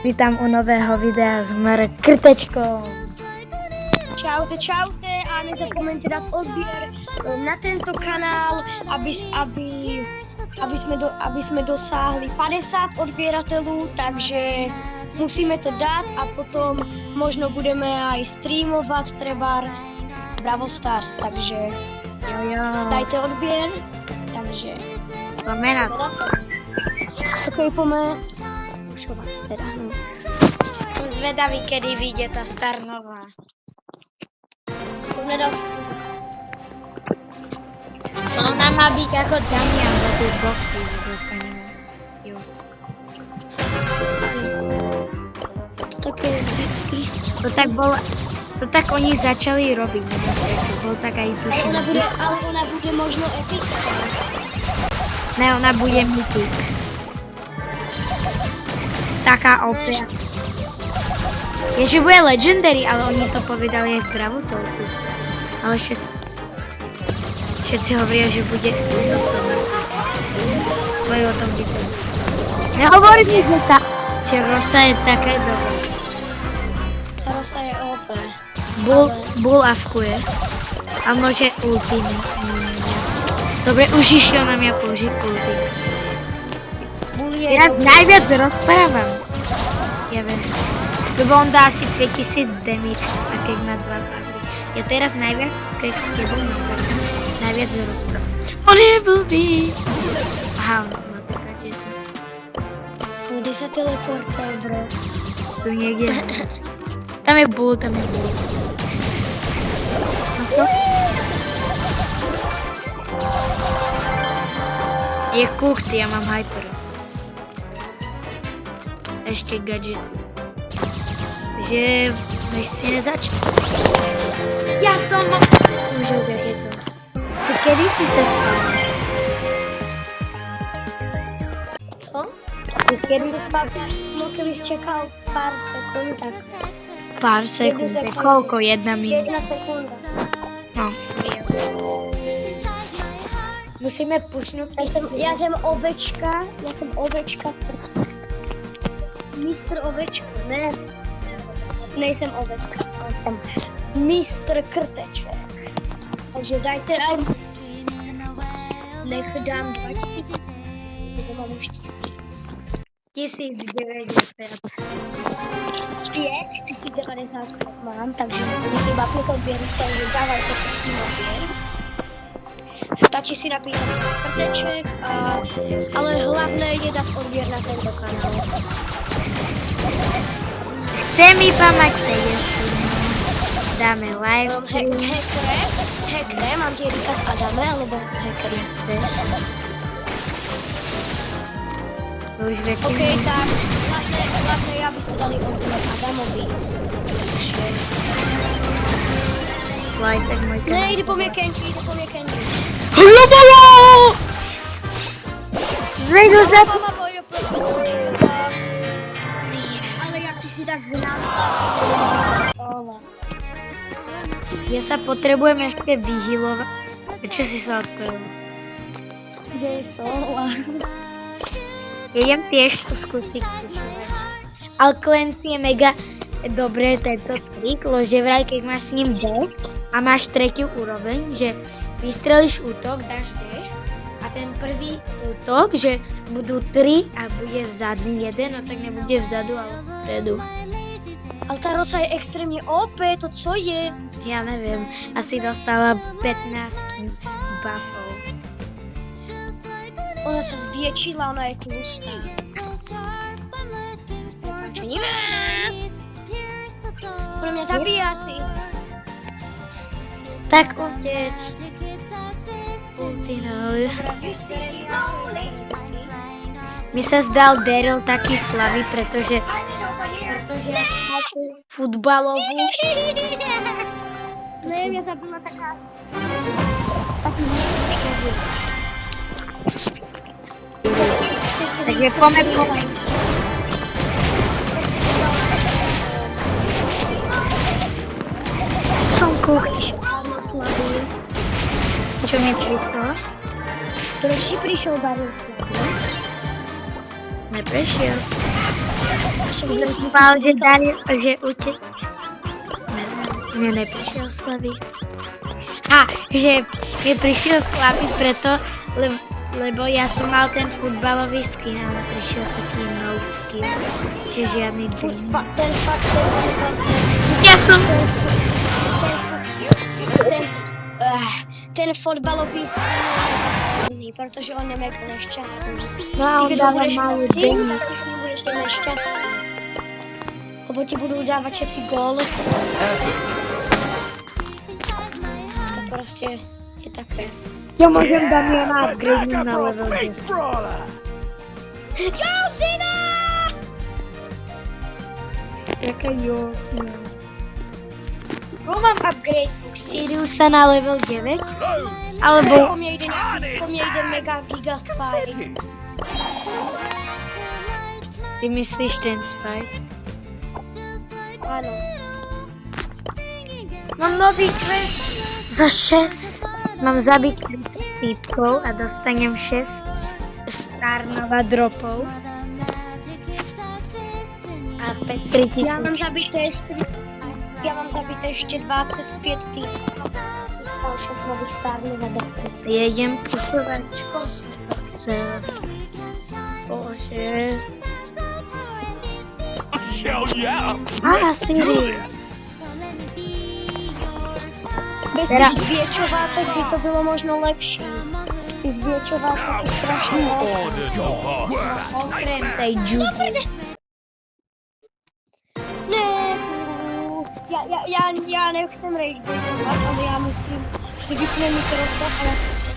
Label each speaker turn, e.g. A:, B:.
A: Vítam u nového videa s Krtečkou.
B: Čaute, čaute a nezapomeňte dať odběr na tento kanál, aby sme dosáhli 50 odběratelů, takže musíme to dát a potom možno budeme aj streamovat trebárs Bravo Stars, takže dajte odběr, takže
A: Poďme na to.
B: ok, poďme pušovať teda.
A: Som zvedavý, kedy vyjde tá Star nová.
B: Poďme dať.
A: Ona má byť ako Damian za tie boxy, že dostaneme. Jo.
B: To také vždycky.
A: To tak oni začali robiť. Bol tak aj tuším.
B: Ale ona bude možno epická.
A: Ne, ona bude mythic. Taká OP. Je, že bude legendary, ale oni to povedali aj v Bravo Talku. Ale všetci hovoria, že bude o tom byť. Nehovor mi, že Rosa je také dobré.
B: Tá Rosa je OP.
A: Bull avkuje. A môže ulti. Dobre, už išiel na mňa použiť ulti. Ja najviac rozprávam. Ja viem. Lebo on dá asi 5000 damage, a keď má 2 padly. Ja teraz najviac, keď s tebou mám najviac rozprávam. On je blbý. Aha, má taká džeta.
B: Kde sa teleportuje, bro?
A: Tu niekde. Tam je bull. Je kuchty, ja mám hyper. Ešte gadget. Že než si nezačal. Ja som užil gadgetu. Ty kedy si sa spal?
B: Co? Ty kedy sa spal? No keby si čakal pár sekúnd, tak...
A: Pár sekúnd. Koľko? 1 minúta?
B: 1 sekúnda.
A: No. Musíme pušnúť.
B: Ja som ovečka. Mistr ovečka. Ne. Nejsem ovečka, som Mistr Krteček. Takže dajte aj... Nech dám 2000. Nebo mám už 1000.
A: 1090.
B: 5095 mám, takže iba 5 odběrů, takže dávajte prosím odběr. Stačí si napísať Krteček, ale hlavné je dať odběr na tento kanál.
A: Chcem iba mať 50. Dáme livestream.
B: Hackre, mám ti říkať Adame, alebo hackre chceš?
A: Už väčšinu.
B: OK, tak hlavne ja by ste dali odběr Adamovi.
A: Lajtek môj kanál.
B: Ne, ide po mne Kenji.
A: Hlubalo! Zrejdu za...
B: Ale jak ty si tak hnal?
A: Ja sa potrebujem ešte vyhilovať. Čo si sa odkryl?
B: Kde je Sola?
A: Ja idem tiež to skúsiť vyšovať. Ale Clancy je mega dobré tento trik, že vraj keď máš s ním dash a máš 3. úroveň, že vystrelíš útok, dáš dash a ten prvý útok, že budú 3 a bude vzadu 1, no tak nebude vzadu, ale vpredu.
B: Ale tá Rosa je extrémne OP, to co je?
A: Ja neviem, asi dostala 15 buffov.
B: Ona sa zväčšila, ona je tlustá. S prepáčením. Ona mňa zabíja asi.
A: Tak uteč. Ultinoj. Mi sa zdal Daryl taký slabý, pretože má futbalovú.
B: Ne, mňa zabila taká... Taký nesmúškový.
A: Takže poďme.
B: Som kuchyš. Áno, slabý.
A: Čo mi prišlo?
B: Prečo prišiel Daryl slabý?
A: Neprešiel.
B: Ešte
A: Dúfal, že Daniel, že utek... Mne neprišiel Slavík. Že mi prišiel Slavík preto, lebo ja som mal ten futbalový skin, ale prišiel taký no skin, že žiadny dream. Ja som...
B: Ten fotbalový skin je protože on je mega nešťastný.
A: No a on
B: Ty, když
A: dáva
B: budeš
A: malý
B: nosím,
A: dream.
B: tak už nebudeš tak nešťastný. Lebo ti budú dávať všetci góly. To proste je také.
A: Ja môžem Damiana upgrade na level 10.
B: Josina!
A: Jaká Josina? Mám upgrade Siriusa na level 9? Alebo...
B: Po mne ide mega giga spike.
A: Ty myslíš ten spike?
B: Áno.
A: Mám nový quest za 6. Mám zabiť týpkov a dostanem 6 Starnova dropov. A 3000.
B: Ja mám zabité ešte 25 týpkov. Zostal 6 nových Starnova dropov.
A: Jedem pusovať. Bože. Sirius.
B: Bez tých zviečovátek by to bylo možno lepšie. Ty zviečovátka sú strašne veľké.
A: Okrem tej Judy.
B: Ne, ja nechcem rage baitovať, ale ja musím si vypnem mikrofón a ja